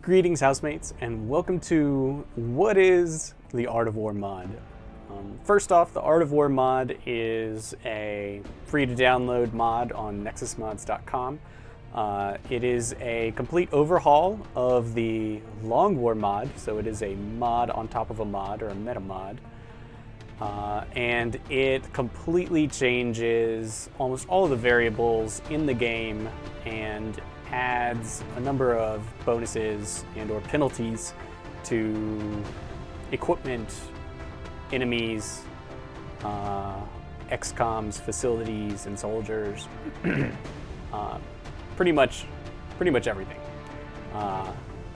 Greetings, housemates, and welcome to what is the Art of War mod. First off, the Art of War mod is a free-to-download mod on nexusmods.com. It is a complete overhaul of the Long War mod, so it is a mod on top of a mod, or a meta mod. And it completely changes almost all of the variables in the game and adds a number of bonuses and or penalties to equipment, enemies, XCOMs, facilities, and soldiers. Pretty much everything.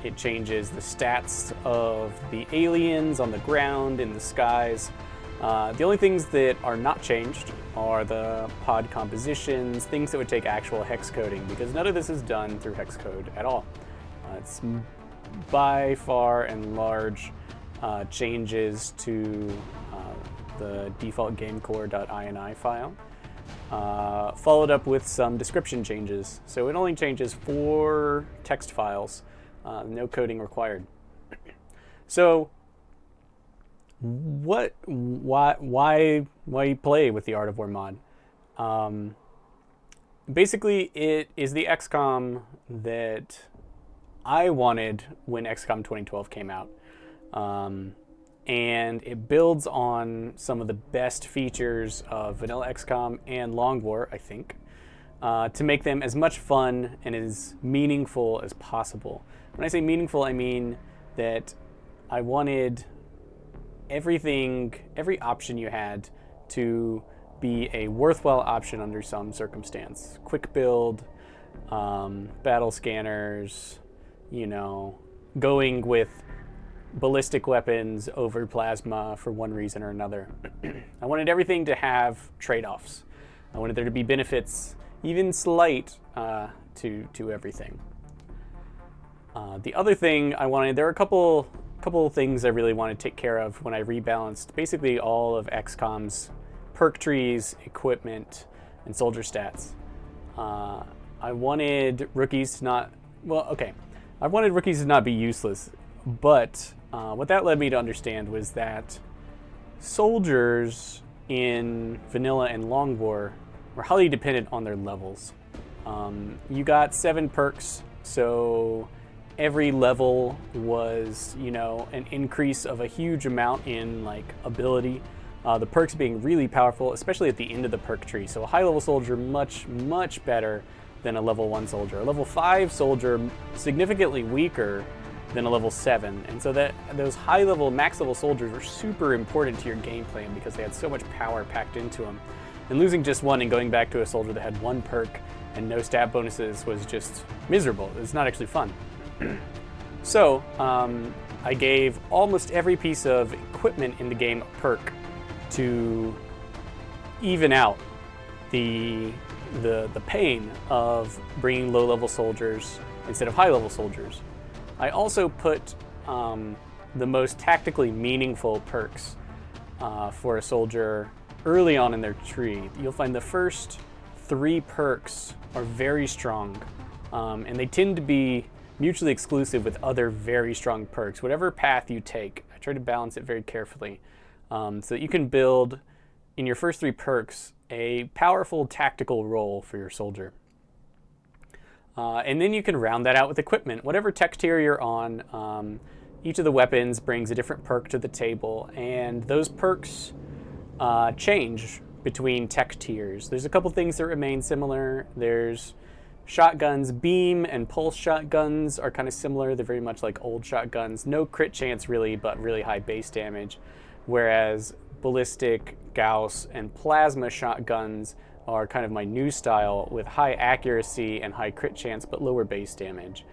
It changes the stats of the aliens on the ground, in the skies. The only things that are not changed are the pod compositions, things that would take actual hex coding, because none of this is done through hex code at all. It's by far and large changes to the default gamecore.ini file, followed up with some description changes. So it only changes 4 text files, no coding required. So why play with the Art of War mod? Basically, it is the XCOM that I wanted when XCOM 2012 came out. And it builds on some of the best features of vanilla XCOM and Long War, I think, to make them as much fun and as meaningful as possible. When I say meaningful, I mean that I wanted every option you had to be a worthwhile option under some circumstance. Quick build, battle scanners, going with ballistic weapons over plasma for one reason or another. I wanted everything to have trade-offs. I wanted there to be benefits, even slight, to everything. The other thing I wanted, there were a couple things I really wanted to take care of when I rebalanced basically all of XCOM's perk trees, equipment, and soldier stats. I wanted rookies to not, I wanted rookies to not be useless, but what that led me to understand was that soldiers in vanilla and Long War were highly dependent on their levels. You got 7 perks, so every level was, an increase of a huge amount in ability. The perks being really powerful, especially at the end of the perk tree. So a high level soldier much better than a level 1 soldier. A level 5 soldier significantly weaker than a level 7. And so that those high level, max level soldiers were super important to your game plan because they had so much power packed into them. And losing just one and going back to a soldier that had 1 perk and no stat bonuses was just miserable. It's not actually fun. So I gave almost every piece of equipment in the game a perk to even out the pain of bringing low-level soldiers instead of high-level soldiers. I also put the most tactically meaningful perks for a soldier early on in their tree. You'll find the first 3 perks are very strong, and they tend to be mutually exclusive with other very strong perks. Whatever path you take, I try to balance it very carefully so that you can build in your first 3 perks a powerful tactical role for your soldier. And then you can round that out with equipment. Whatever tech tier you're on, each of the weapons brings a different perk to the table, and those perks change between tech tiers. There's a couple things that remain similar. There's shotguns. Beam and pulse shotguns are kind of similar. They're very much like old shotguns. No crit chance really, but really high base damage. Whereas ballistic, Gauss, and plasma shotguns are kind of my new style with high accuracy and high crit chance, but lower base damage.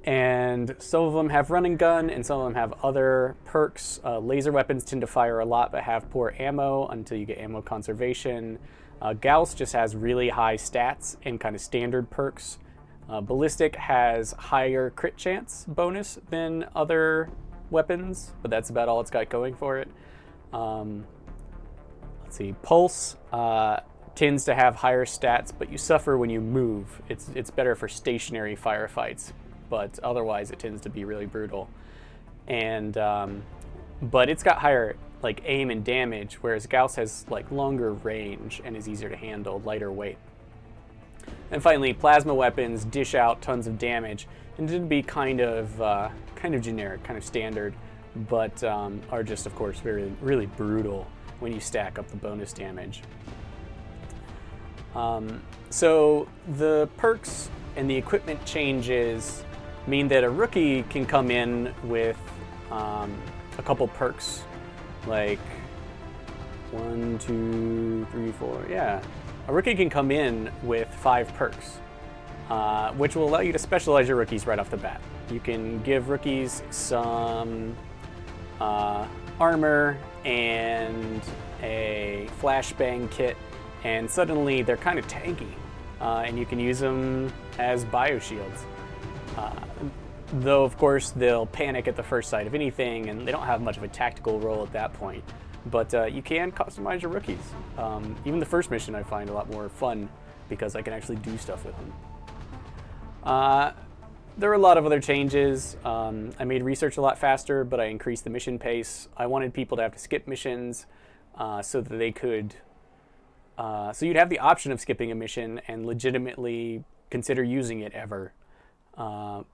And some of them have run and gun, and some of them have other perks. Laser weapons tend to fire a lot, but have poor ammo until you get ammo conservation. Gauss just has really high stats and kind of standard perks. Ballistic has higher crit chance bonus than other weapons, but that's about all it's got going for it. Let's see, Pulse tends to have higher stats, but you suffer when you move. It's better for stationary firefights, but otherwise it tends to be really brutal. And but it's got higher like aim and damage, whereas Gauss has like longer range and is easier to handle, lighter weight. And finally, plasma weapons dish out tons of damage and tend to be kind of generic, kind of standard, but are just, of course, really brutal when you stack up the bonus damage. So the perks and the equipment changes mean that a rookie can come in with a couple perks, like 1, 2, 3, 4, yeah. A rookie can come in with 5 perks, which will allow you to specialize your rookies right off the bat. You can give rookies some armor and a flashbang kit, and suddenly they're kind of tanky, and you can use them as bioshields. Though, of course, they'll panic at the first sight of anything, and they don't have much of a tactical role at that point. But you can customize your rookies. Even the first mission I find a lot more fun because I can actually do stuff with them. There are a lot of other changes. I made research a lot faster, but I increased the mission pace. I wanted people to have to skip missions so that they could... so you'd have the option of skipping a mission and legitimately consider using it ever.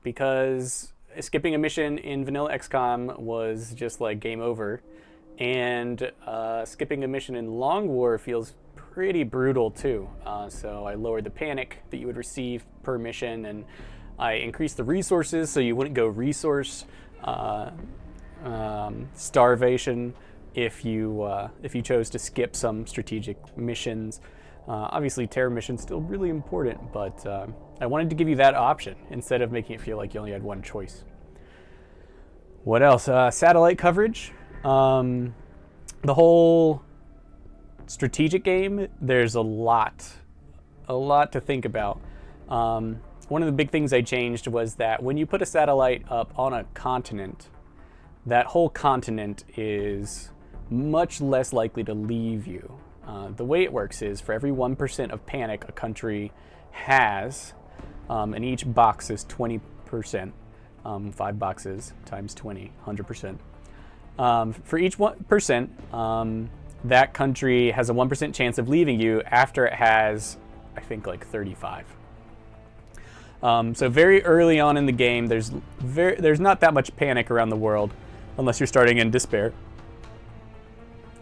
Because skipping a mission in vanilla XCOM was just like game over. And skipping a mission in Long War feels pretty brutal too. So I lowered the panic that you would receive per mission, and I increased the resources so you wouldn't go resource starvation if you chose to skip some strategic missions. Obviously, terror mission's still really important, but I wanted to give you that option instead of making it feel like you only had one choice. What else? Satellite coverage. The whole strategic game, there's a lot to think about. One of the big things I changed was that when you put a satellite up on a continent, that whole continent is much less likely to leave you. The way it works is for every 1% of panic a country has, and each box is 20%, 5 boxes times 20, 100%. For each 1%, that country has a 1% chance of leaving you after it has, I think, like 35. So very early on in the game, there's not that much panic around the world, unless you're starting in despair.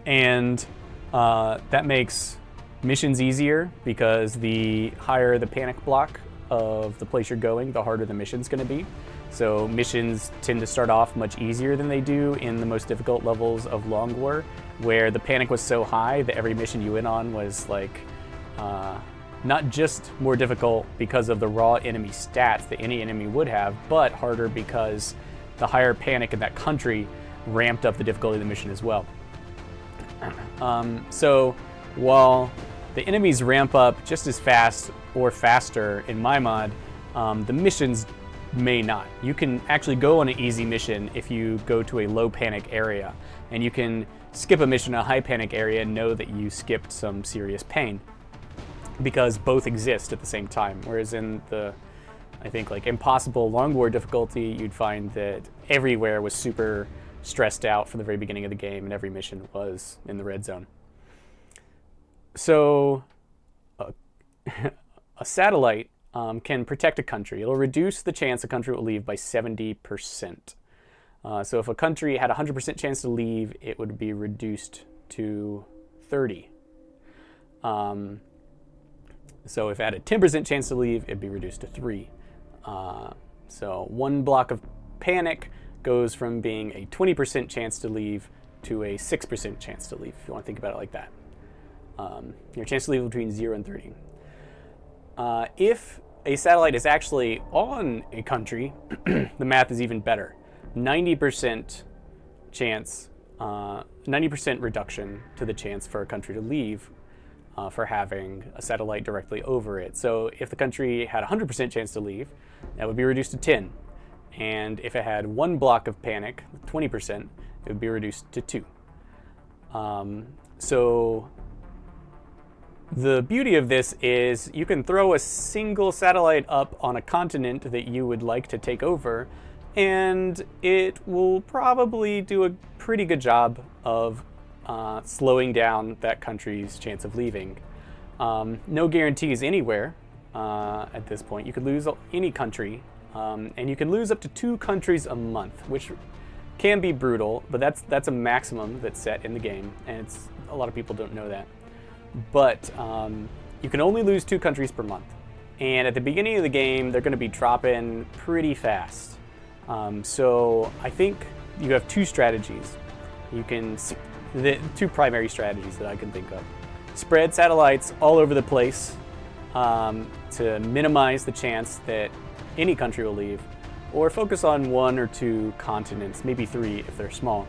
And that makes missions easier, because the higher the panic block of the place you're going, the harder the mission's going to be. So missions tend to start off much easier than they do in the most difficult levels of Long War, where the panic was so high that every mission you went on was like not just more difficult because of the raw enemy stats that any enemy would have, but harder because the higher panic in that country ramped up the difficulty of the mission as well. So while the enemies ramp up just as fast or faster in my mod, the missions may not. You can actually go on an easy mission if you go to a low panic area, and you can skip a mission in a high panic area and know that you skipped some serious pain, because both exist at the same time. Whereas in the, I think, like impossible Long War difficulty, you'd find that everywhere was super stressed out from the very beginning of the game, and every mission was in the red zone. So a satellite can protect a country. It'll reduce the chance a country will leave by 70%. So if a country had a 100% chance to leave, it would be reduced to 30. So if it had a 10% chance to leave, it'd be reduced to 3. So one block of panic goes from being a 20% chance to leave to a 6% chance to leave, if you want to think about it like that. Your chance to leave between 0 and 30. If a satellite is actually on a country, the math is even better. 90% chance, 90% reduction to the chance for a country to leave for having a satellite directly over it. So if the country had a 100% chance to leave, that would be reduced to 10. And if it had one block of panic, 20%, it would be reduced to 2. So The beauty of this is you can throw a single satellite up on a continent that you would like to take over, and it will probably do a pretty good job of slowing down that country's chance of leaving. No guarantees anywhere at this point. You could lose any country, and you can lose up to 2 countries a month, which can be brutal, but that's a maximum that's set in the game, and a lot of people don't know that. But you can only lose 2 countries per month. And at the beginning of the game, they're going to be dropping pretty fast. So I think you have 2 strategies. The 2 primary strategies that I can think of. Spread satellites all over the place to minimize the chance that any country will leave, or focus on 1 or 2 continents, maybe 3 if they're small.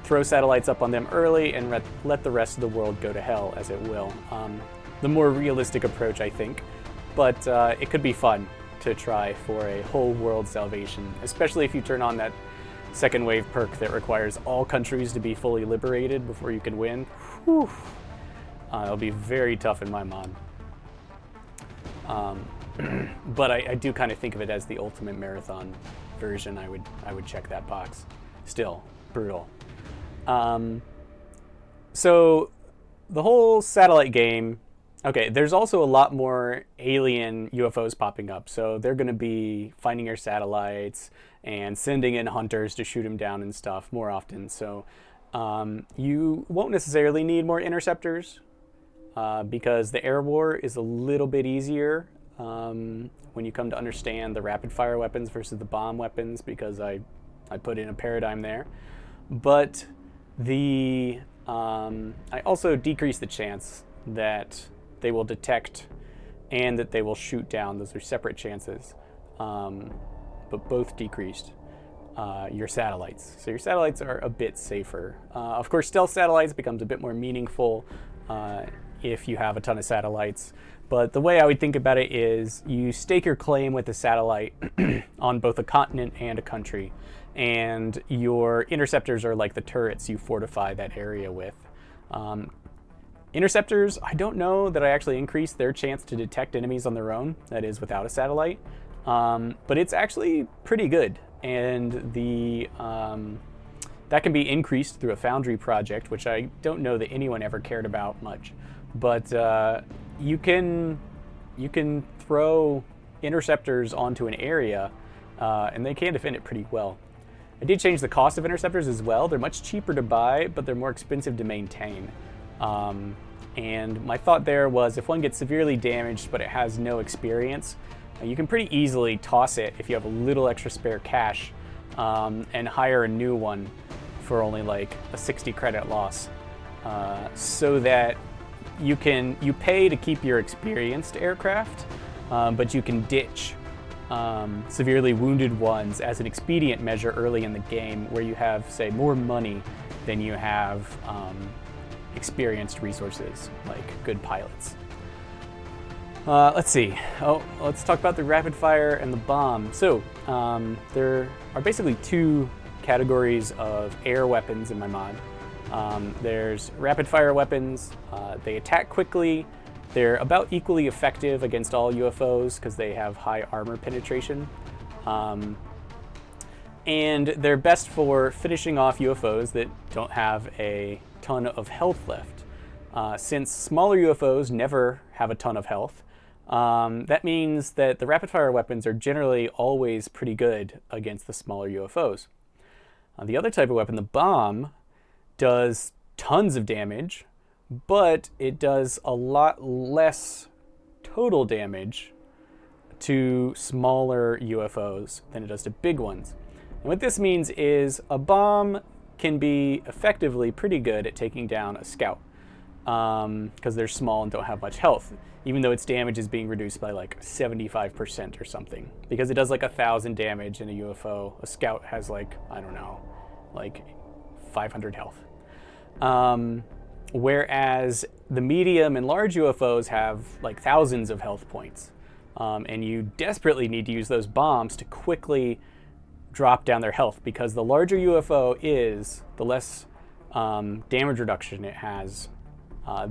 Throw satellites up on them early and let the rest of the world go to hell as it will. The more realistic approach, I think, but it could be fun to try for a whole world salvation, especially if you turn on that second wave perk that requires all countries to be fully liberated before you can win. Whew. It'll be very tough in my mod. But I do kind of think of it as the ultimate marathon version. I would check that box. Still brutal. So the whole satellite game. Okay, there's also a lot more alien UFOs popping up. So they're going to be finding your satellites and sending in hunters to shoot them down and stuff more often. So you won't necessarily need more interceptors because the air war is a little bit easier when you come to understand the rapid fire weapons versus the bomb weapons, because I put in a paradigm there. But I also decrease the chance that they will detect and that they will shoot down. Those are separate chances, but both decreased your satellites. So your satellites are a bit safer. Of course, stealth satellites becomes a bit more meaningful if you have a ton of satellites. But the way I would think about it is you stake your claim with a satellite on both a continent and a country. And your interceptors are like the turrets you fortify that area with. Interceptors, I don't know that I actually increase their chance to detect enemies on their own, that is without a satellite. But it's actually pretty good. And that can be increased through a Foundry project, which I don't know that anyone ever cared about much. But you can throw interceptors onto an area, and they can defend it pretty well. I did change the cost of interceptors as well. They're much cheaper to buy, but they're more expensive to maintain. And my thought there was if one gets severely damaged but it has no experience, you can pretty easily toss it if you have a little extra spare cash and hire a new one for only like a 60 credit loss, so that you pay to keep your experienced aircraft, but you can ditch severely wounded ones as an expedient measure early in the game, where you have, say, more money than you have experienced resources, like good pilots. Let's see. Let's talk about the rapid fire and the bomb. So there are basically 2 categories of air weapons in my mod. There's rapid fire weapons. They attack quickly. They're about equally effective against all UFOs because they have high armor penetration. And they're best for finishing off UFOs that don't have a ton of health left. Since smaller UFOs never have a ton of health, that means that the rapid fire weapons are generally always pretty good against the smaller UFOs. The other type of weapon, the bomb, does tons of damage, but it does a lot less total damage to smaller UFOs than it does to big ones. And what this means is a bomb can be effectively pretty good at taking down a scout because they're small and don't have much health, even though its damage is being reduced by like 75% or something. Because it does like 1,000 damage in a UFO, a scout has like, I don't know, like 500 health. Whereas the medium and large UFOs have like thousands of health points. And you desperately need to use those bombs to quickly drop down their health, because the larger UFO is, the less damage reduction it has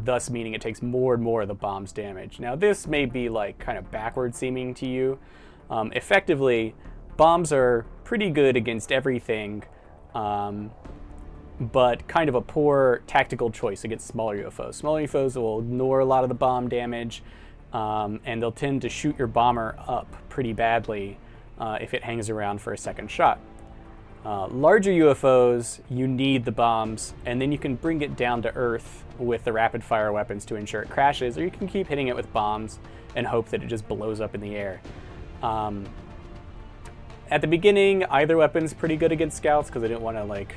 thus meaning it takes more and more of the bomb's damage. Now this may be like kind of backward seeming to you. Effectively, bombs are pretty good against everything, but kind of a poor tactical choice against smaller UFOs. Smaller UFOs will ignore a lot of the bomb damage, and they'll tend to shoot your bomber up pretty badly if it hangs around for a second shot. Larger UFOs, you need the bombs, and then you can bring it down to Earth with the rapid fire weapons to ensure it crashes, or you can keep hitting it with bombs and hope that it just blows up in the air. At the beginning, either weapon's pretty good against scouts because I didn't want to like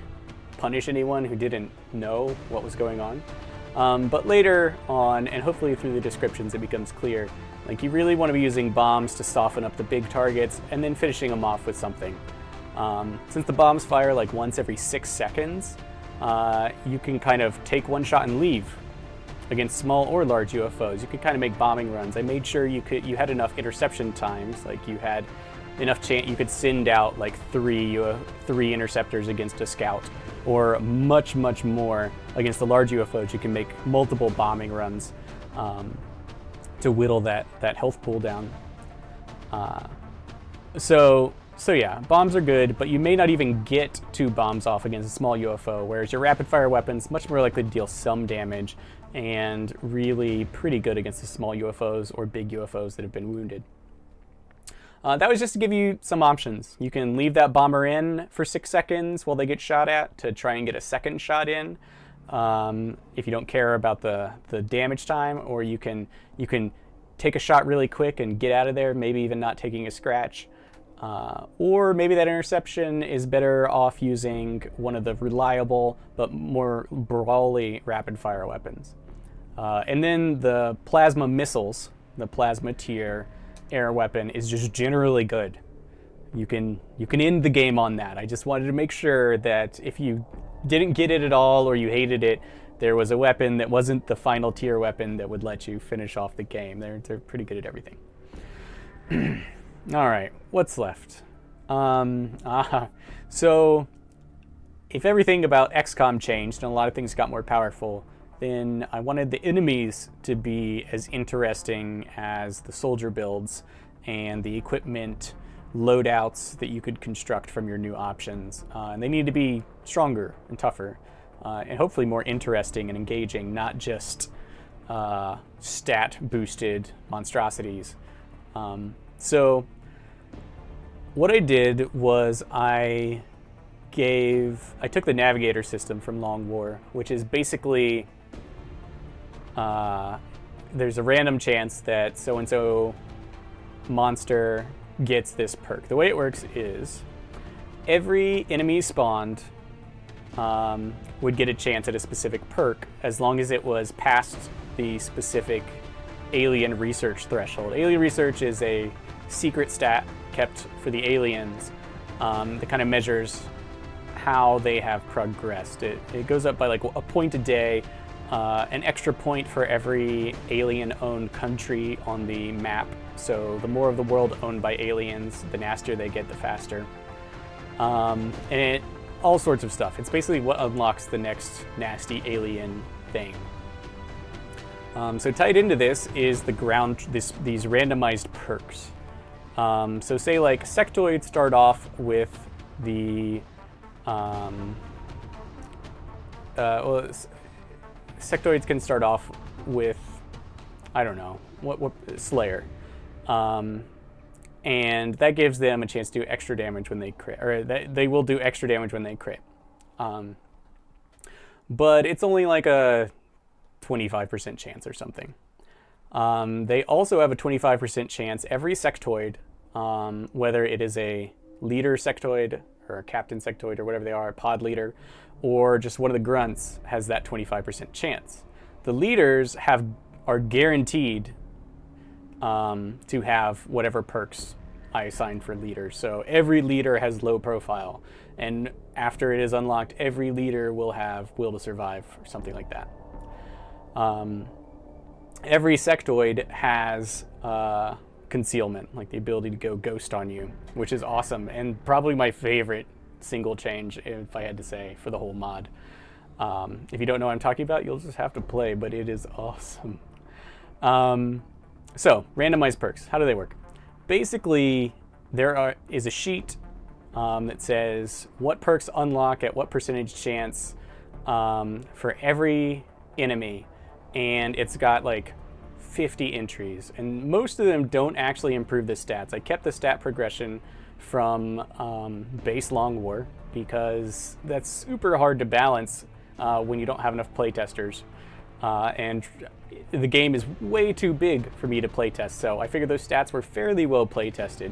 punish anyone who didn't know what was going on. But later on, and hopefully through the descriptions, it becomes clear, like you really want to be using bombs to soften up the big targets and then finishing them off with something. Since the bombs fire like once every 6 seconds, you can kind of take one shot and leave against small or large UFOs. You could kind of make bombing runs. I made sure you had enough interception times, like you had enough chance you could send out like three interceptors against a scout, or much more against the large UFOs. You can make multiple bombing runs to whittle that health pool down. So yeah, bombs are good, but you may not even get 2 bombs off against a small UFO, whereas your rapid fire weapons much more likely to deal some damage and really pretty good against the small UFOs or big UFOs that have been wounded. That was just to give you some options. You can leave that bomber in for 6 seconds while they get shot at to try and get a second shot in, if you don't care about the damage time, or you can take a shot really quick and get out of there, maybe even not taking a scratch. Or maybe that interception is better off using one of the reliable but more brawly rapid fire weapons. And then the plasma missiles, the plasma tier air weapon, is just generally good. You can end the game on that. I just wanted to make sure that if you didn't get it at all or you hated it, there was a weapon that wasn't the final tier weapon that would let you finish off the game. They're pretty good at everything. All right, what's left? So if everything about XCOM changed and a lot of things got more powerful, then I wanted the enemies to be as interesting as the soldier builds and the equipment loadouts that you could construct from your new options. And they need to be stronger and tougher, and hopefully more interesting and engaging, not just stat-boosted monstrosities. So what I did was I took the navigator system from Long War, which is basically there's a random chance that so-and-so monster gets this perk. The way it works is every enemy spawned would get a chance at a specific perk as long as it was past the specific alien research threshold. Alien research is a secret stat kept for the aliens that kind of measures how they have progressed. It goes up by like a point a day, an extra point for every alien-owned country on the map. So the more of the world owned by aliens, the nastier they get, the faster. And all sorts of stuff. It's basically what unlocks the next nasty alien thing. So tied into this is the these randomized perks. So say like sectoids start off with the sectoids can start off with, I don't know, what Slayer. And that gives them a chance to do extra damage when they crit, or they will do extra damage when they crit. But it's only like a 25% chance or something. They also have a 25% chance every sectoid, whether it is a leader sectoid or a captain sectoid or whatever they are, a pod leader, or just one of the grunts, has that 25% chance. The leaders are guaranteed to have whatever perks I assigned for leaders. So every leader has low profile, and after it is unlocked, every leader will have will to survive or something like that. Every sectoid has concealment, like the ability to go ghost on you, which is awesome, and probably my favorite single change, if I had to say, for the whole mod. If you don't know what I'm talking about, you'll just have to play, but it is awesome. So, randomized perks, how do they work? Basically, is a sheet that says what perks unlock at what percentage chance for every enemy, and it's got like 50 entries, and most of them don't actually improve the stats. I kept the stat progression from base Long War because that's super hard to balance when you don't have enough playtesters, and the game is way too big for me to playtest, so I figured those stats were fairly well playtested.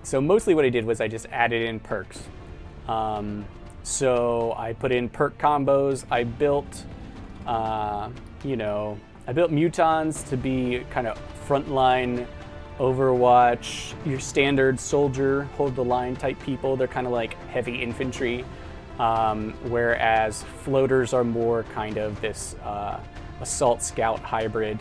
So mostly what I did was I just added in perks. So I put in perk combos. I built, I built mutons to be kind of frontline Overwatch, your standard soldier, hold the line type people. They're kind of like heavy infantry, whereas floaters are more kind of this assault scout hybrid.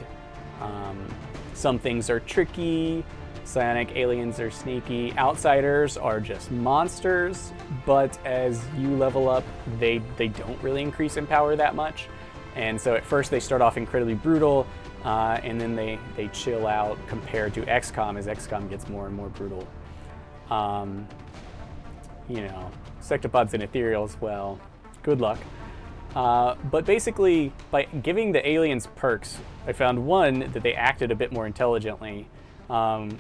Some things are tricky. Psionic aliens are sneaky. Outsiders are just monsters, but as you level up, they don't really increase in power that much. And so at first they start off incredibly brutal, and then they chill out compared to XCOM as XCOM gets more and more brutal. Sectopods and ethereals, well, good luck. But basically, by giving the aliens perks, I found one, that they acted a bit more intelligently,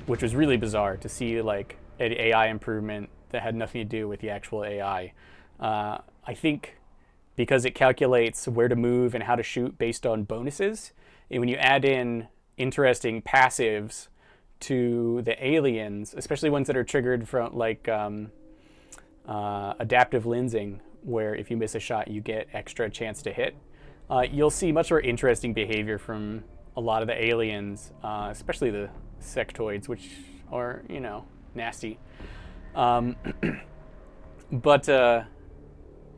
which was really bizarre to see like an AI improvement that had nothing to do with the actual AI. I think because it calculates where to move and how to shoot based on bonuses, and when you add in interesting passives to the aliens, especially ones that are triggered from like adaptive lensing, where if you miss a shot you get extra chance to hit, you'll see much more interesting behavior from a lot of the aliens, especially the sectoids, which are, nasty. But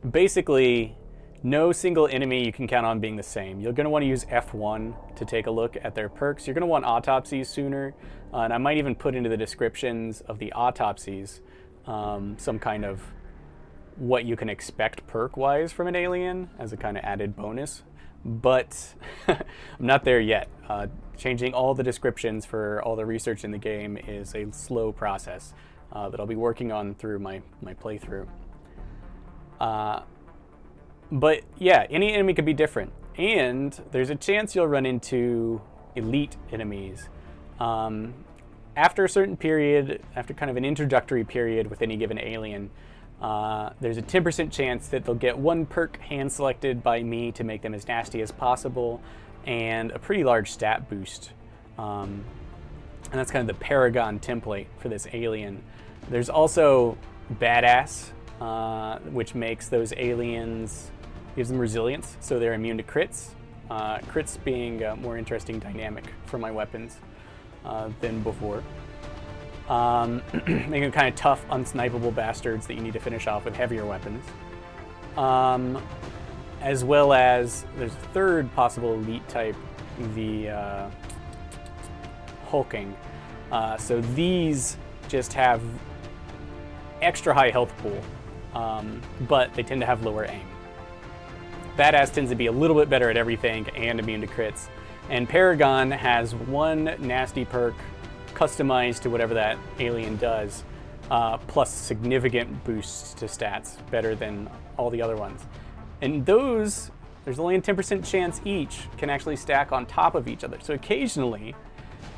basically, no single enemy you can count on being the same. You're going to want to use F1 to take a look at their perks. You're going to want autopsies sooner, and I might even put into the descriptions of the autopsies some kind of what you can expect perk-wise from an alien as a kind of added bonus. But I'm not there yet. Changing all the descriptions for all the research in the game is a slow process that I'll be working on through my playthrough. But yeah, any enemy could be different, and there's a chance you'll run into elite enemies. After a certain period, after kind of an introductory period with any given alien, there's a 10% chance that they'll get one perk hand selected by me to make them as nasty as possible, and a pretty large stat boost. And that's kind of the Paragon template for this alien. There's also Badass, which makes those aliens, gives them resilience, so they're immune to crits. Crits being a more interesting dynamic for my weapons than before. Making them kind of tough, unsnipable bastards that you need to finish off with heavier weapons. As well as, there's a third possible elite type, the hulking. So these just have extra high health pool, but they tend to have lower aim. Badass tends to be a little bit better at everything and immune to crits. And Paragon has one nasty perk customized to whatever that alien does, plus significant boosts to stats, better than all the other ones. And those, there's only a 10% chance each can actually stack on top of each other. So occasionally,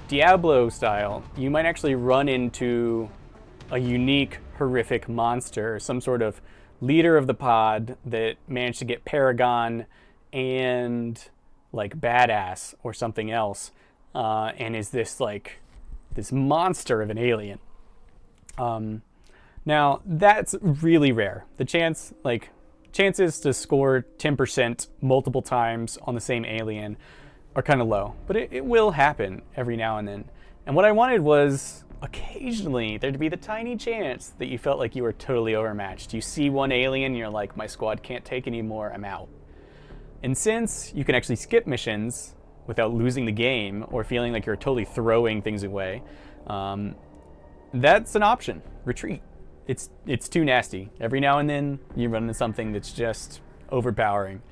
Diablo style, you might actually run into a unique, horrific monster, some sort of leader of the pod that managed to get Paragon and like Badass or something else, and is this like this monster of an alien. Now that's really rare. The chances to score 10% multiple times on the same alien are kind of low, but it will happen every now and then. And what I wanted was occasionally there to be the tiny chance that you felt like you were totally overmatched. You see one alien, you're like, my squad can't take any more, I'm out. And since you can actually skip missions without losing the game or feeling like you're totally throwing things away, that's an option. Retreat. It's too nasty. Every now and then you run into something that's just overpowering.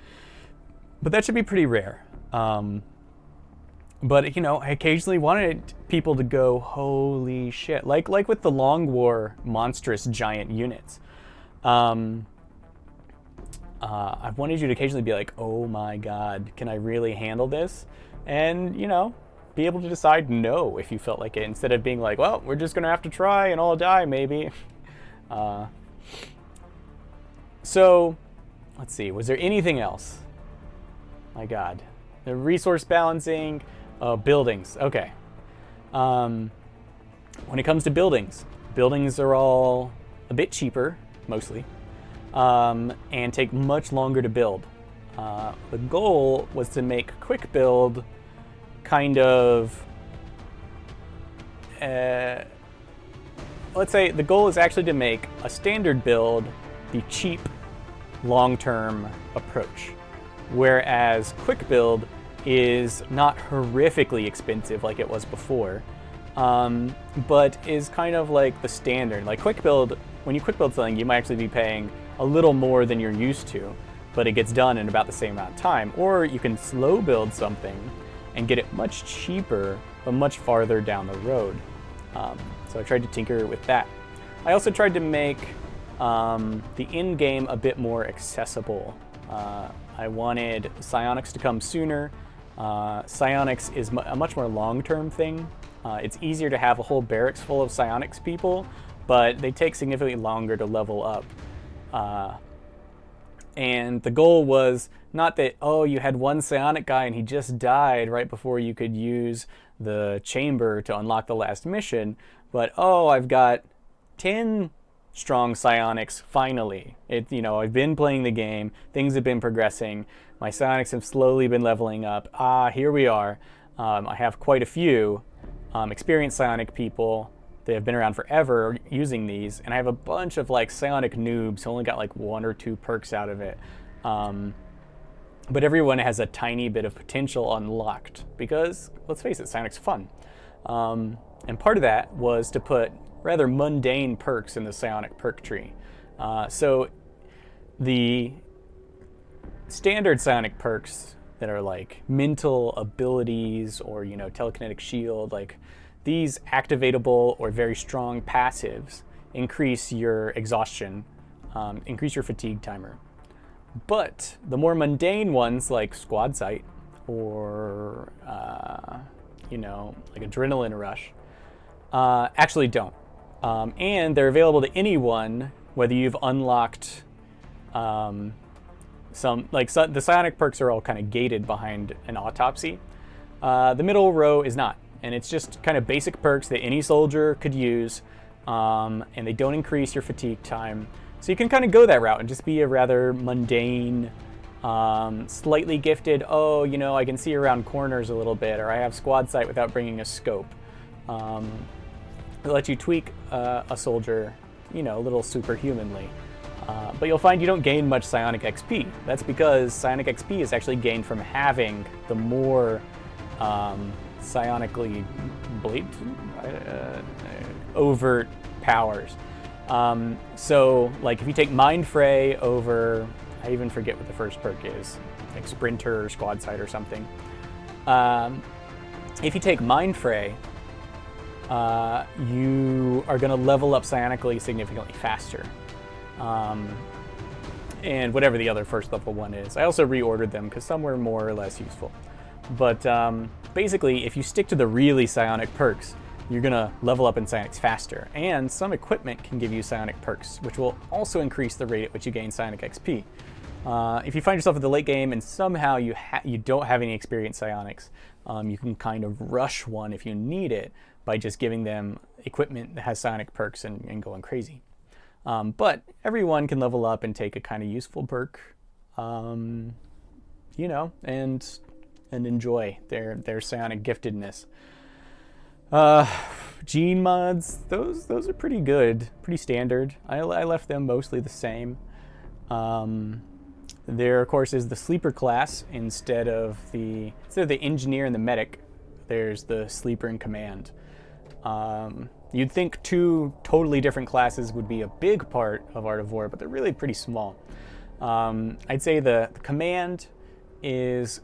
But that should be pretty rare. But, you know, I occasionally wanted people to go, holy shit. Like with the Long War monstrous giant units. I wanted you to occasionally be like, oh my god, can I really handle this? And, you know, be able to decide no if you felt like it, instead of being like, well, we're just going to have to try and all die, maybe. So, let's see, was there anything else? My god. The resource balancing... buildings. Okay. When it comes to buildings are all a bit cheaper, mostly, and take much longer to build. The goal was to make quick build kind of... let's say the goal is actually to make a standard build the cheap, long-term approach, whereas quick build is not horrifically expensive like it was before, but is kind of like the standard. Like quick build, when you quick build something, you might actually be paying a little more than you're used to, but it gets done in about the same amount of time. Or you can slow build something and get it much cheaper, but much farther down the road. So I tried to tinker with that. I also tried to make the end game a bit more accessible. I wanted psionics to come sooner. Psionics is a much more long-term thing. It's easier to have a whole barracks full of psionics people, but they take significantly longer to level up. And the goal was not that, oh, you had one psionic guy and he just died right before you could use the chamber to unlock the last mission, but, oh, I've got 10 strong psionics finally. You know, I've been playing the game, things have been progressing, my psionics have slowly been leveling up. Here we are. I have quite a few experienced psionic people that have been around forever using these, and I have a bunch of like psionic noobs who only got like 1 or 2 perks out of it. But everyone has a tiny bit of potential unlocked because, let's face it, psionic's fun. And part of that was to put rather mundane perks in the psionic perk tree. So the standard psionic perks that are like mental abilities or, you know, telekinetic shield, like these activatable or very strong passives increase your exhaustion, increase your fatigue timer. But the more mundane ones like squad sight or, you know, like adrenaline rush, actually don't. And they're available to anyone, whether you've unlocked the psionic perks are all kind of gated behind an autopsy. The middle row is not, and it's just kind of basic perks that any soldier could use, and they don't increase your fatigue time. So you can kind of go that route and just be a rather mundane, slightly gifted, oh, you know, I can see around corners a little bit, or I have squad sight without bringing a scope. It lets you tweak a soldier, you know, a little superhumanly. But you'll find you don't gain much psionic XP. That's because psionic XP is actually gained from having the more psionically overt powers. So, like, if you take Mind Fray over, I even forget what the first perk is, like Sprinter or Squad Sight or something. If you take Mind Fray, you are going to level up psionically significantly faster. And whatever the other first level one is. I also reordered them because some were more or less useful. But basically, if you stick to the really psionic perks, you're going to level up in psionics faster. And some equipment can give you psionic perks, which will also increase the rate at which you gain psionic XP. If you find yourself in the late game and somehow you don't have any experienced psionics, you can kind of rush one if you need it by just giving them equipment that has psionic perks and going crazy. But everyone can level up and take a kind of useful perk, you know, and enjoy their psionic giftedness. Gene mods, those are pretty good, pretty standard. I left them mostly the same. There, of course, is the sleeper class instead of the engineer and the medic. There's the sleeper in command. You'd think 2 totally different classes would be a big part of Art of War, but they're really pretty small. I'd say the command is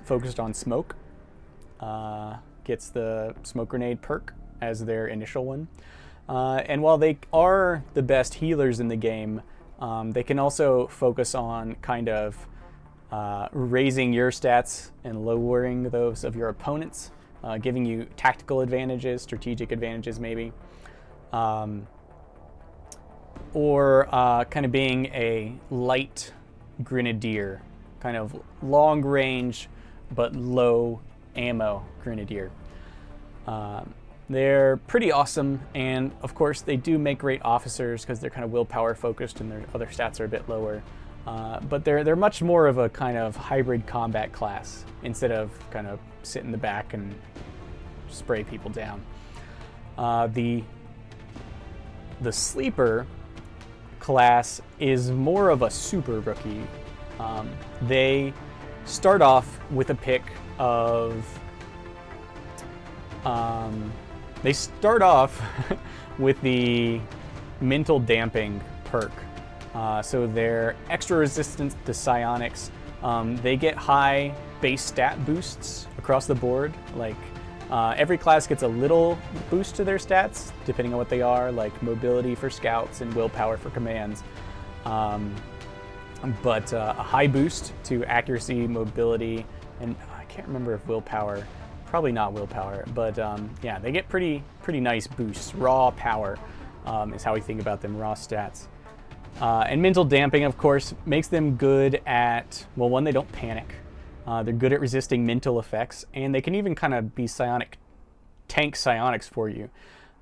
focused on smoke. Gets the smoke grenade perk as their initial one. And while they are the best healers in the game, they can also focus on kind of raising your stats and lowering those of your opponents, giving you tactical advantages, strategic advantages maybe, or kind of being a light grenadier, kind of long range but low ammo grenadier. They're pretty awesome, and of course they do make great officers because they're kind of willpower focused and their other stats are a bit lower. But they're much more of a kind of hybrid combat class instead of kind of sit in the back and spray people down. The sleeper class is more of a super rookie. They start off with a pick of they start off with the mental damping perk. So they're extra resistant to psionics. They get high base stat boosts across the board. Like every class gets a little boost to their stats, depending on what they are, like mobility for scouts and willpower for commands. But a high boost to accuracy, mobility, and I can't remember if willpower. Probably not willpower, but yeah, they get pretty nice boosts. Raw power is how we think about them, raw stats. And mental damping, of course, makes them good at, well, one, they don't panic. They're good at resisting mental effects, and they can even kind of be tank psionics for you,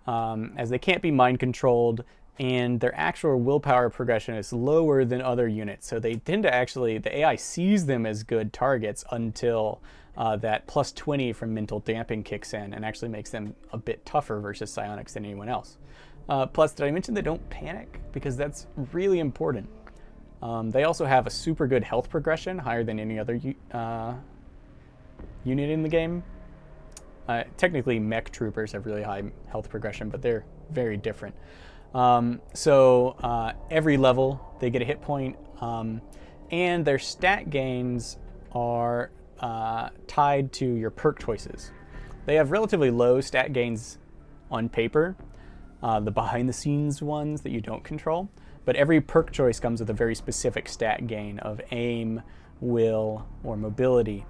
as they can't be mind controlled, and their actual willpower progression is lower than other units. So they tend to actually, the AI sees them as good targets until that plus 20 from mental damping kicks in and actually makes them a bit tougher versus psionics than anyone else. Plus, did I mention they don't panic? Because that's really important. They also have a super good health progression, higher than any other unit in the game. Technically, mech troopers have really high health progression, but they're very different. So every level, they get a hit point, and their stat gains are tied to your perk choices. They have relatively low stat gains on paper, the behind-the-scenes ones that you don't control, but every perk choice comes with a very specific stat gain of aim, will, or mobility.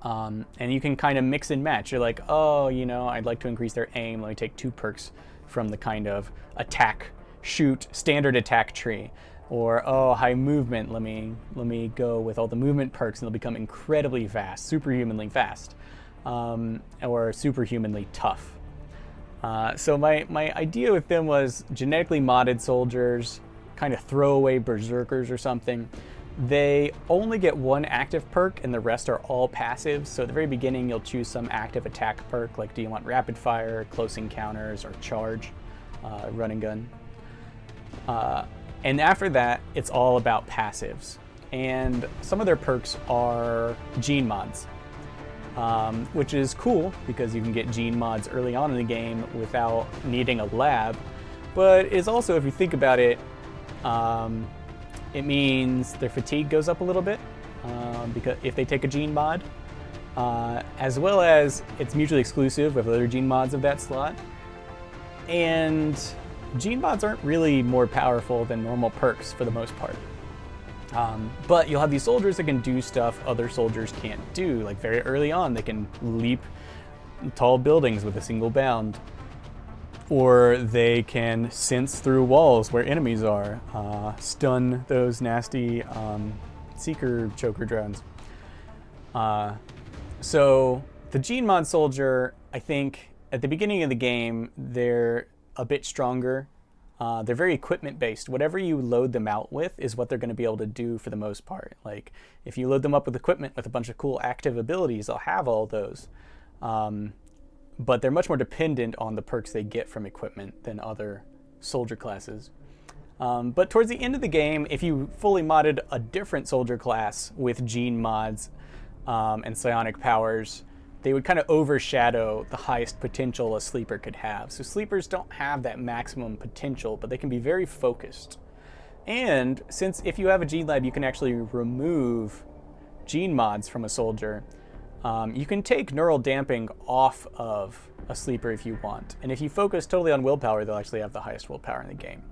And you can kind of mix and match. You're like, oh, you know, I'd like to increase their aim. Let me take 2 perks from the kind of attack, shoot, standard attack tree. Or, oh, high movement, let me go with all the movement perks and they'll become incredibly fast, superhumanly fast, or superhumanly tough. So my idea with them was genetically modded soldiers, kind of throwaway berserkers or something. They only get 1 active perk and the rest are all passives. So at the very beginning, you'll choose some active attack perk, like do you want rapid fire, close encounters, or charge, run and gun. And after that, it's all about passives. And some of their perks are gene mods, which is cool because you can get gene mods early on in the game without needing a lab. But it's also, if you think about it, it means their fatigue goes up a little bit because if they take a gene mod, as well as it's mutually exclusive with other gene mods of that slot. And gene mods aren't really more powerful than normal perks for the most part. But you'll have these soldiers that can do stuff other soldiers can't do. Like very early on, they can leap tall buildings with a single bound. Or they can sense through walls where enemies are, stun those nasty seeker choker drones. So the gene mod soldier, I think at the beginning of the game, they're a bit stronger. They're very equipment based. Whatever you load them out with is what they're going to be able to do for the most part. Like if you load them up with equipment with a bunch of cool active abilities, they'll have all those. But they're much more dependent on the perks they get from equipment than other soldier classes. But towards the end of the game, if you fully modded a different soldier class with gene mods and psionic powers, they would kind of overshadow the highest potential a sleeper could have. So sleepers don't have that maximum potential, but they can be very focused. And since if you have a gene lab, you can actually remove gene mods from a soldier, you can take neural damping off of a sleeper if you want. And if you focus totally on willpower, they'll actually have the highest willpower in the game.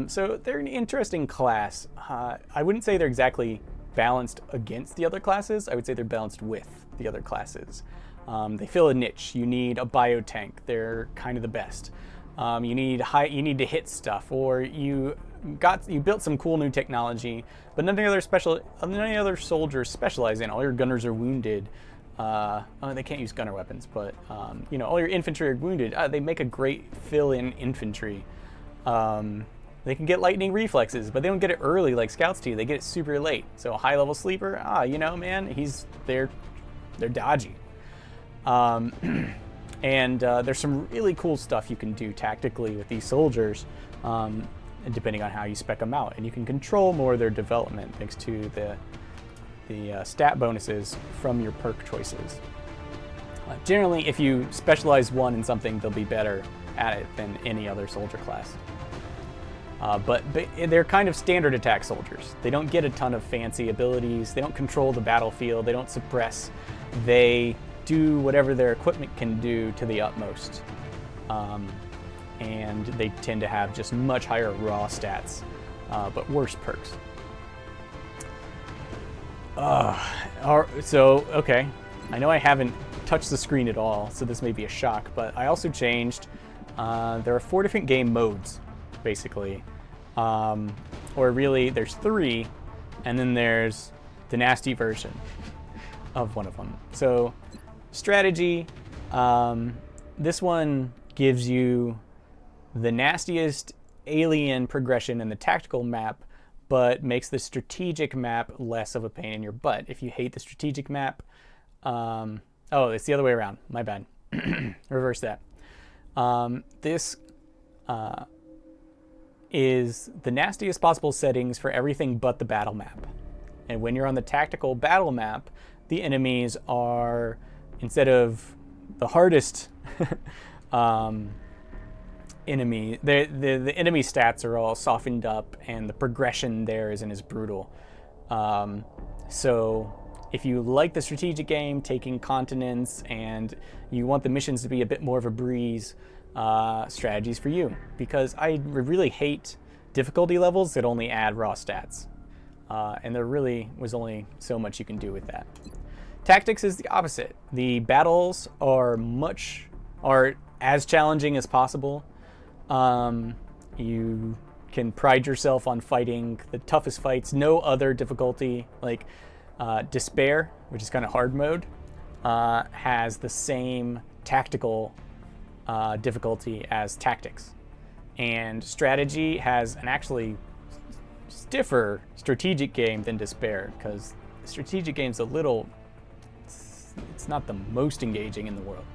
So they're an interesting class. I wouldn't say they're exactly balanced against the other classes. I would say they're balanced with the other classes. They fill a niche. You need a biotank. They're kind of the best. You need to hit stuff, or you built some cool new technology, but none of the other soldiers specialize in. All your gunners are wounded. They can't use gunner weapons, but all your infantry are wounded. They make a great fill-in infantry. They can get lightning reflexes, but they don't get it early like scouts do. They get it super late. So a high-level sleeper, man, they're dodgy. And there's some really cool stuff you can do tactically with these soldiers, depending on how you spec them out. And you can control more of their development thanks to the stat bonuses from your perk choices. Generally, if you specialize one in something, they'll be better at it than any other soldier class. But they're kind of standard attack soldiers. They don't get a ton of fancy abilities. They don't control the battlefield. They don't suppress. They do whatever their equipment can do to the utmost. And they tend to have just much higher raw stats, but worse perks. Okay. I know I haven't touched the screen at all, so this may be a shock, but I also changed. There are 4 different game modes, basically. Or really, there's 3, and then there's the nasty version of one of them. So, strategy, this one gives you the nastiest alien progression in the tactical map, but makes the strategic map less of a pain in your butt. If you hate the strategic map, it's the other way around. My bad. Reverse that. This is the nastiest possible settings for everything but the battle map. And when you're on the tactical battle map, the enemies are, instead of the hardest enemy, the enemy stats are all softened up, and the progression there isn't as brutal. So if you like the strategic game, taking continents, and you want the missions to be a bit more of a breeze, strategies for you, because I really hate difficulty levels that only add raw stats, and there really was only so much you can do with that. Tactics is the opposite. The battles are as challenging as possible. You can pride yourself on fighting the toughest fights. No other difficulty, like Despair, which is kind of hard mode, has the same tactical difficulty as Tactics. And Strategy has an actually stiffer strategic game than Despair, because the strategic game's it's not the most engaging in the world.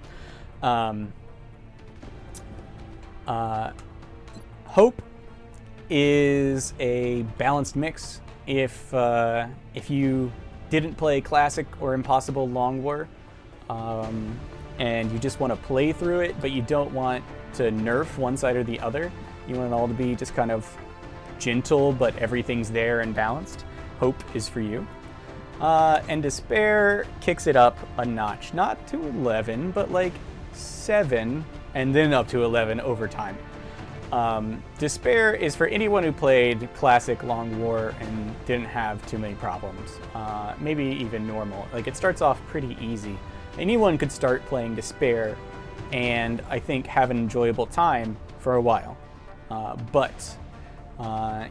Hope is a balanced mix. If you didn't play Classic or Impossible Long War, and you just want to play through it, but you don't want to nerf one side or the other, you want it all to be just kind of gentle, but everything's there and balanced, Hope is for you. And Despair kicks it up a notch, not to 11, but like 7, and then up to 11 over time. Despair is for anyone who played Classic Long War and didn't have too many problems, maybe even normal. Like, it starts off pretty easy. Anyone could start playing Despair and I think have an enjoyable time for a while. But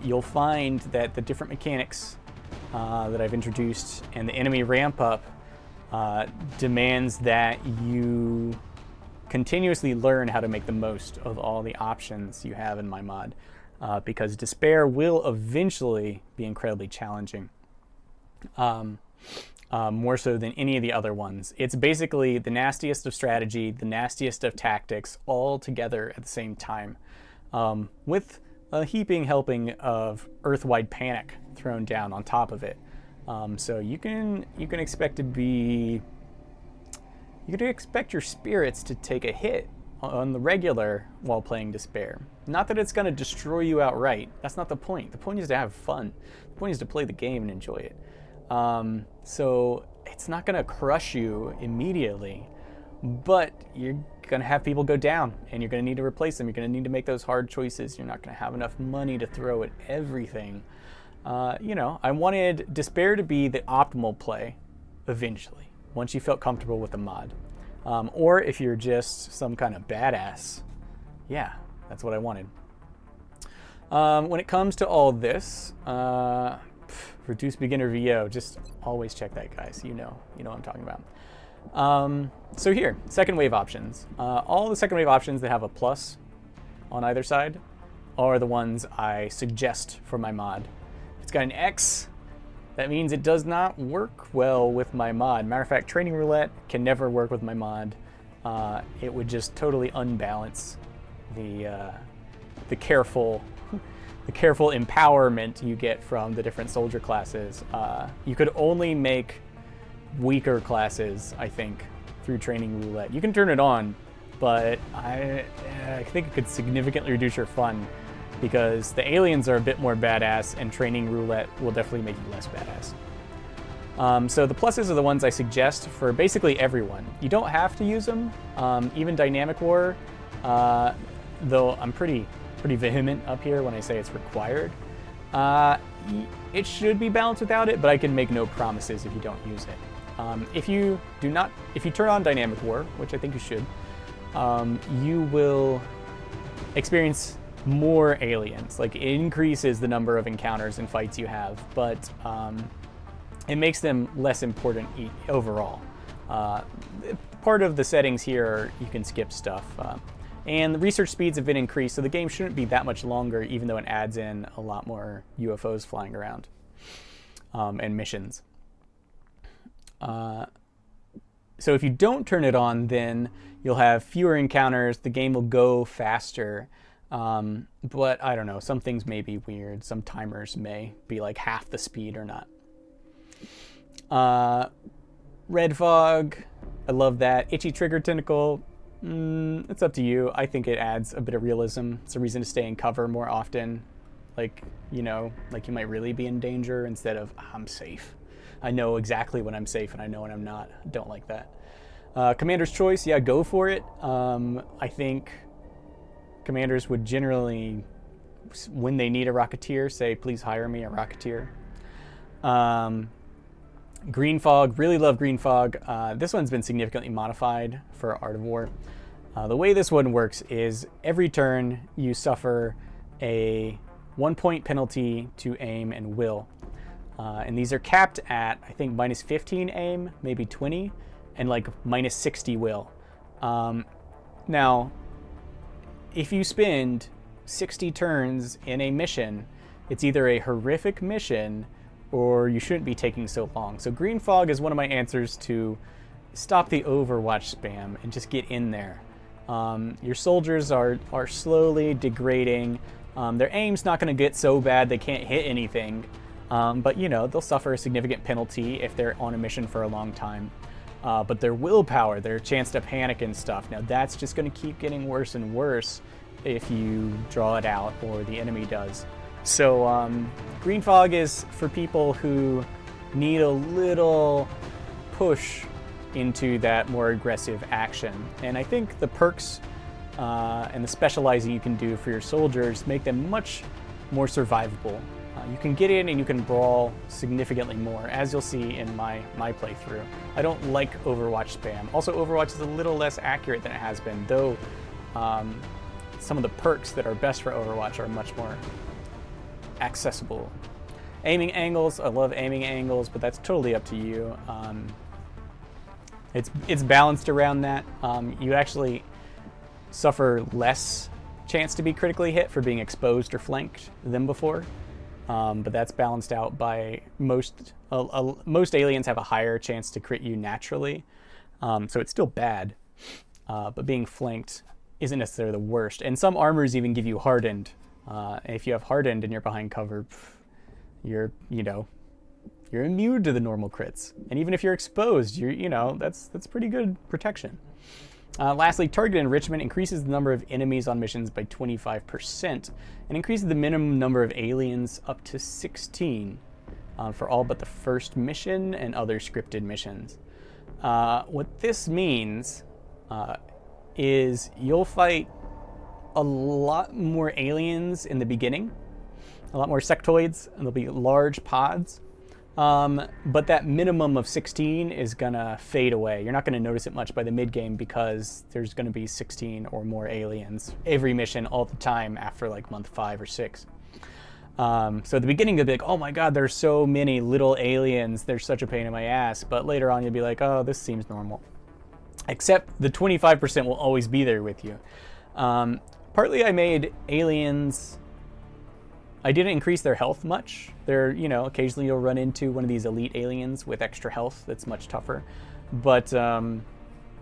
you'll find that the different mechanics that I've introduced and the enemy ramp up demands that you continuously learn how to make the most of all the options you have in my mod, because Despair will eventually be incredibly challenging, more so than any of the other ones. It's basically the nastiest of strategy, the nastiest of tactics, all together at the same time, with a heaping helping of Earth-wide panic thrown down on top of it. So you can expect your spirits to take a hit on the regular while playing Despair. Not that it's going to destroy you outright. That's not the point. The point is to have fun. The point is to play the game and enjoy it. So it's not going to crush you immediately, but you're going to have people go down, and you're going to need to replace them. You're going to need to make those hard choices. You're not going to have enough money to throw at everything. I wanted Despair to be the optimal play eventually, once you felt comfortable with the mod. Or if you're just some kind of badass, yeah, that's what I wanted. When it comes to all this, reduce beginner VO, just always check that, guys. You know what I'm talking about. So here, second wave options. All the second wave options that have a plus on either side are the ones I suggest for my mod. If it's got an X, that means it does not work well with my mod. Matter of fact, Training Roulette can never work with my mod. It would just totally unbalance the careful empowerment you get from the different soldier classes. You could only make weaker classes, I think, through Training Roulette. You can turn it on, but I think it could significantly reduce your fun, because the aliens are a bit more badass, and Training Roulette will definitely make you less badass. So the pluses are the ones I suggest for basically everyone. You don't have to use them. Even Dynamic War, though I'm pretty vehement up here when I say it's required. It should be balanced without it, but I can make no promises if you don't use it. If you turn on Dynamic War, which I think you should, you will experience more aliens. Like, it increases the number of encounters and fights you have, but it makes them less important overall. Part of the settings here are you can skip stuff. And the research speeds have been increased, so the game shouldn't be that much longer, even though it adds in a lot more UFOs flying around and missions. So if you don't turn it on, then you'll have fewer encounters, the game will go faster, but I don't know, some things may be weird, some timers may be like half the speed or not. Red Fog, I love that. Itchy Trigger Tentacle, it's up to you. I think it adds a bit of realism. It's a reason to stay in cover more often. Like you might really be in danger instead of, I'm safe. I know exactly when I'm safe and I know when I'm not. I don't like that. Commander's Choice, yeah, go for it. I think commanders would generally, when they need a Rocketeer, say, please hire me a Rocketeer. Green Fog, really love Green Fog. This one's been significantly modified for Art of War. The way this one works is every turn you suffer a 1-point penalty to aim and will. And these are capped at, I think, minus 15 aim, maybe 20, and like minus 60 will. Now, if you spend 60 turns in a mission, it's either a horrific mission or you shouldn't be taking so long. So Green Fog is one of my answers to stop the Overwatch spam and just get in there. Your soldiers are slowly degrading. Their aim's not going to get so bad they can't hit anything, but they'll suffer a significant penalty if they're on a mission for a long time. But their willpower, their chance to panic and stuff, now that's just going to keep getting worse and worse if you draw it out or the enemy does. So Green Fog is for people who need a little push into that more aggressive action. And I think the perks and the specializing you can do for your soldiers make them much more survivable. You can get in and you can brawl significantly more, as you'll see in my playthrough. I don't like Overwatch spam. Also, Overwatch is a little less accurate than it has been, though some of the perks that are best for Overwatch are much more accessible. Aiming angles, I love aiming angles, but that's totally up to you. It's balanced around that. You actually suffer less chance to be critically hit for being exposed or flanked than before, but that's balanced out by most aliens have a higher chance to crit you naturally, so it's still bad, but being flanked isn't necessarily the worst. And some armors even give you hardened. And if you have hardened and you're behind cover, you're immune to the normal crits. And even if you're exposed, that's pretty good protection. Lastly, target enrichment increases the number of enemies on missions by 25% and increases the minimum number of aliens up to 16 for all but the first mission and other scripted missions. What this means is you'll fight a lot more aliens in the beginning, a lot more sectoids, and there'll be large pods. But that minimum of 16 is gonna fade away. You're not gonna notice it much by the mid-game because there's gonna be 16 or more aliens every mission all the time after like month 5 or 6. So at the beginning you'll be like, oh my god, there's so many little aliens, they're such a pain in my ass. But later on you'll be like, oh, this seems normal. Except the 25% will always be there with you. Partly I made aliens, I didn't increase their health much. They're, you know, occasionally you'll run into one of these elite aliens with extra health that's much tougher. But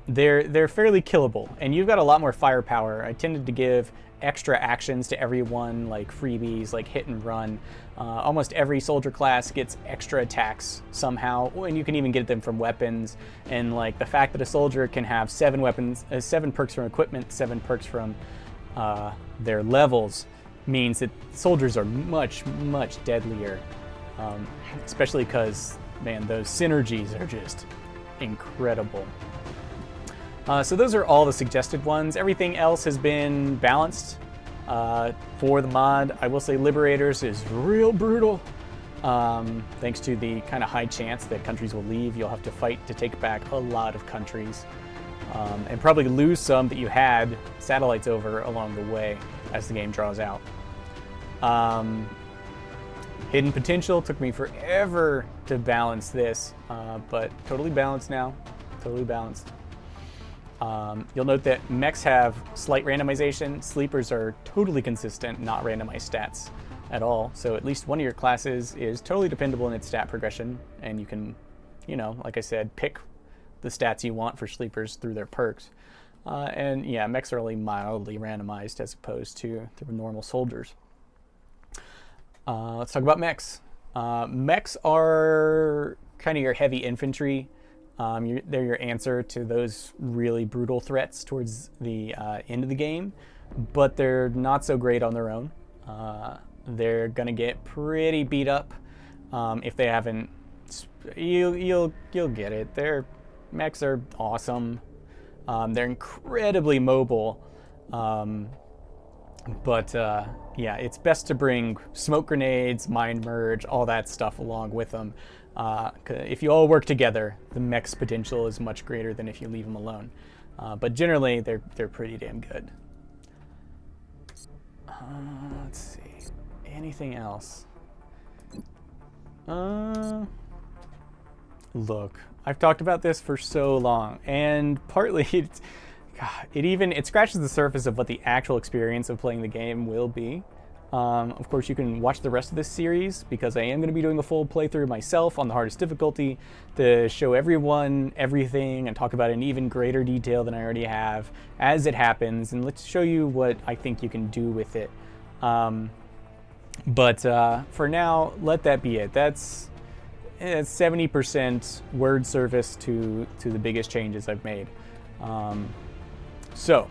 they're fairly killable, and you've got a lot more firepower. I tended to give extra actions to everyone, like freebies, like hit and run. Almost every soldier class gets extra attacks somehow, and you can even get them from weapons. And like the fact that a soldier can have 7 weapons, 7 perks from equipment, 7 perks from their levels, means that soldiers are much deadlier, especially because, man, those synergies are just incredible. So those are all the suggested ones. Everything else has been balanced for the mod. I will say Liberators is real brutal. Thanks to the kind of high chance that countries will leave. You'll have to fight to take back a lot of countries. And probably lose some that you had satellites over along the way as the game draws out. Hidden Potential took me forever to balance this, but totally balanced now. Totally balanced. You'll note that mechs have slight randomization. Sleepers are totally consistent, not randomized stats at all. So at least one of your classes is totally dependable in its stat progression, and you can, you know, like I said, pick the stats you want for sleepers through their perks. And yeah, mechs are only mildly randomized as opposed to the normal soldiers. Let's talk about mechs. Mechs are kind of your heavy infantry. They're your answer to those really brutal threats towards the end of the game, but they're not so great on their own. They're gonna get pretty beat up if they haven't. You'll get it. Mechs are awesome. They're incredibly mobile, but yeah, it's best to bring smoke grenades, mind merge, all that stuff along with them. If you all work together, the mech's potential is much greater than if you leave them alone. But generally, they're pretty damn good. Let's see, anything else? Look, I've talked about this for so long, and partly it scratches the surface of what the actual experience of playing the game will be. Of course, you can watch the rest of this series because I am going to be doing a full playthrough myself on the hardest difficulty to show everyone everything and talk about it in even greater detail than I already have as it happens, and let's show you what I think you can do with it. But for now, let that be it. That's 70% word service to the biggest changes I've made. So,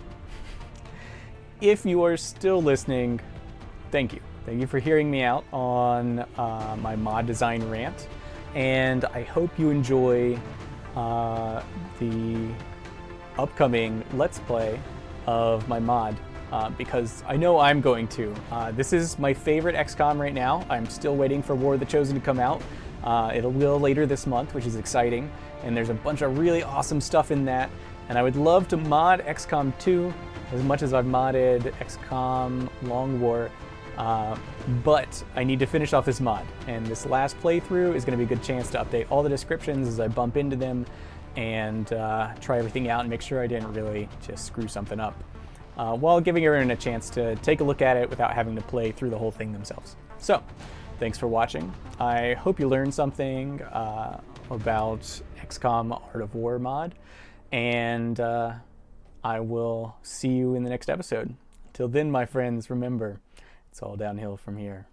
if you are still listening, thank you. Thank you for hearing me out on my mod design rant, and I hope you enjoy the upcoming Let's Play of my mod, because I know I'm going to. This is my favorite XCOM right now. I'm still waiting for War of the Chosen to come out. It'll later this month, which is exciting, and there's a bunch of really awesome stuff in that, and I would love to mod XCOM 2 as much as I've modded XCOM Long War. But I need to finish off this mod, and this last playthrough is going to be a good chance to update all the descriptions as I bump into them and try everything out and make sure I didn't really just screw something up, while giving everyone a chance to take a look at it without having to play through the whole thing themselves. So, thanks for watching. I hope you learned something about XCOM Art of War mod, and I will see you in the next episode. Till then, my friends, remember, it's all downhill from here.